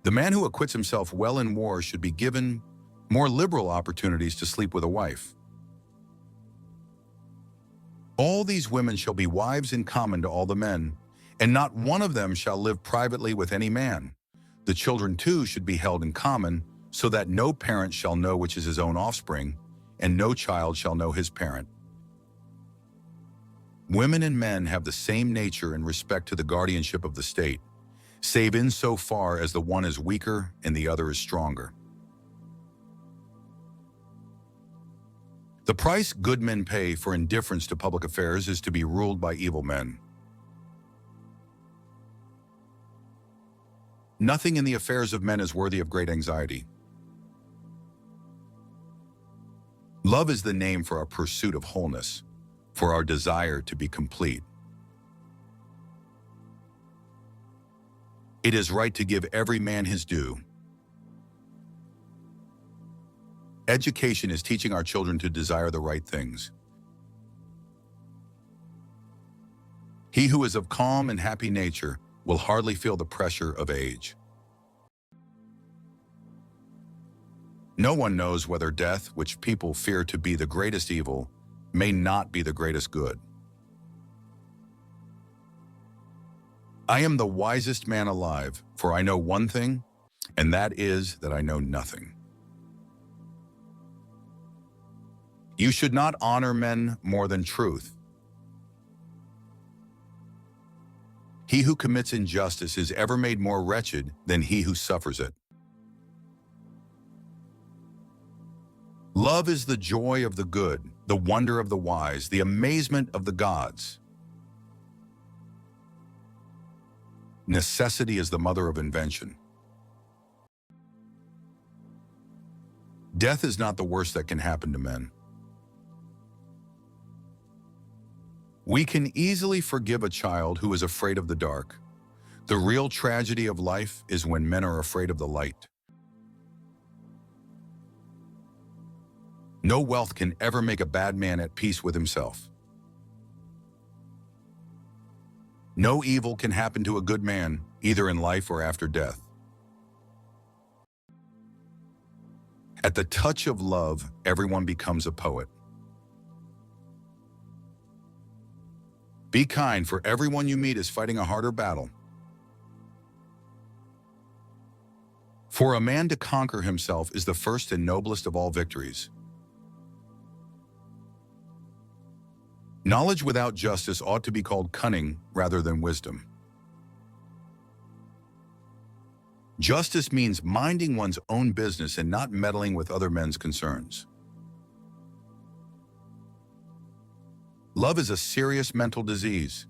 The man who acquits himself well in war should be given more liberal opportunities to sleep with a wife. All these women shall be wives in common to all the men, and not one of them shall live privately with any man. The children too should be held in common, so that no parent shall know which is his own offspring, and no child shall know his parent. Women and men have the same nature in respect to the guardianship of the state, save in so far as the one is weaker and the other is stronger. The price good men pay for indifference to public affairs is to be ruled by evil men. Nothing in the affairs of men is worthy of great anxiety. Love is the name for our pursuit of wholeness, for our desire to be complete. It is right to give every man his due. Education is teaching our children to desire the right things. He who is of calm and happy nature will hardly feel the pressure of age. No one knows whether death, which people fear to be the greatest evil, may not be the greatest good. I am the wisest man alive, for I know one thing, and that is that I know nothing. You should not honor men more than truth. He who commits injustice is ever made more wretched than he who suffers it. Love is the joy of the good, the wonder of the wise, the amazement of the gods. Necessity is the mother of invention. Death is not the worst that can happen to men. We can easily forgive a child who is afraid of the dark. The real tragedy of life is when men are afraid of the light. No wealth can ever make a bad man at peace with himself. No evil can happen to a good man, either in life or after death. At the touch of love, everyone becomes a poet. Be kind, for everyone you meet is fighting a harder battle. For a man to conquer himself is the first and noblest of all victories. Knowledge without justice ought to be called cunning rather than wisdom. Justice means minding one's own business and not meddling with other men's concerns. Love is a serious mental disease.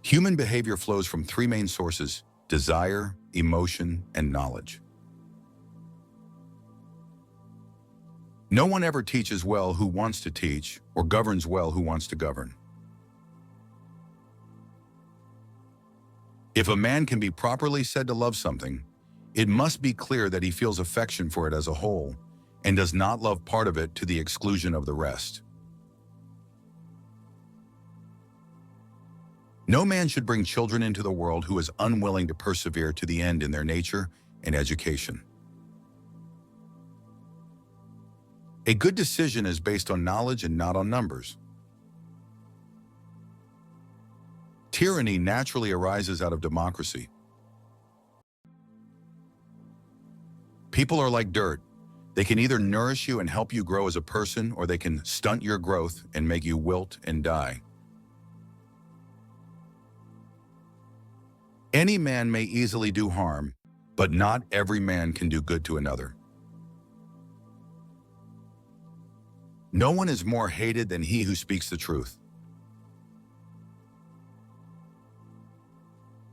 Human behavior flows from three main sources: desire, emotion, and knowledge. No one ever teaches well who wants to teach, or governs well who wants to govern. If a man can be properly said to love something, it must be clear that he feels affection for it as a whole, and does not love part of it to the exclusion of the rest. No man should bring children into the world who is unwilling to persevere to the end in their nature and education. A good decision is based on knowledge and not on numbers. Tyranny naturally arises out of democracy. People are like dirt. They can either nourish you and help you grow as a person, or they can stunt your growth and make you wilt and die. Any man may easily do harm, but not every man can do good to another. No one is more hated than he who speaks the truth.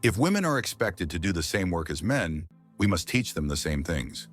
If women are expected to do the same work as men, we must teach them the same things.